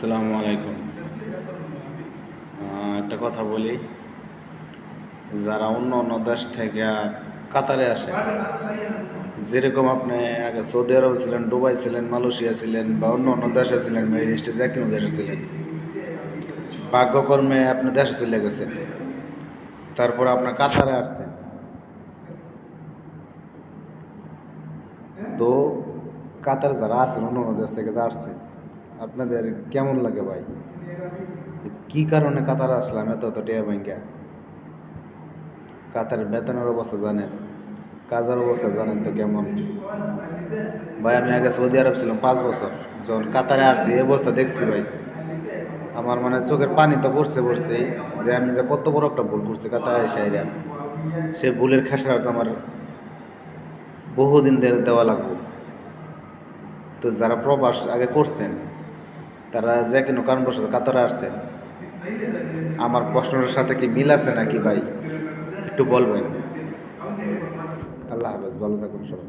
আসসালামু আলাইকুম। একটা কথা বলি, যারা অন্য অন্য দেশ থেকে কাতারে আসে, যেরকম আপনি আগে সৌদি আরব ছিলেন, দুবাই ছিলেন, মালয়েশিয়া ছিলেন বা অন্য অন্য দেশে ছিলেন, মিডল ইস্টে যে কোনো দেশে ছিলেন, ভাগ্যকর্মে আপনি দেশে চলে গেছেন, তারপর আপনার কাতারে আসছেন। তো কাতারে যারা আছেন অন্য অন্য দেশ থেকে যারা আসছেন, আপনাদের কেমন লাগে ভাই? কি কারণে কাতারে আসলাম এত এত টিয়া ব্যাংকে? কাতারের বেতনের অবস্থা জানেন, কাজের অবস্থা জানেন তো কেমন? ভাই আমি আগে সৌদি আরব ছিলাম 5 বছর, যখন কাতারে আসছি এই অবস্থা দেখছি ভাই, আমার মানে চোখের পানি তো পড়ছেই যে আমি যে কত বড় একটা ভুল করছি কাতারে এসে আইরা। সে ভুলের খেসারত আমার বহুদিন ধরে দেওয়া লাগবে। তো যারা প্রবাস আগে করছেন, তারা যে কোনো কারণবশত কাতারে আসছেন, আমার প্রশ্নটার সাথে কি মিল আছে নাকি ভাই? একটু বলবেন। আল্লাহ হাফেজ, ভালো থাকুন সবাই।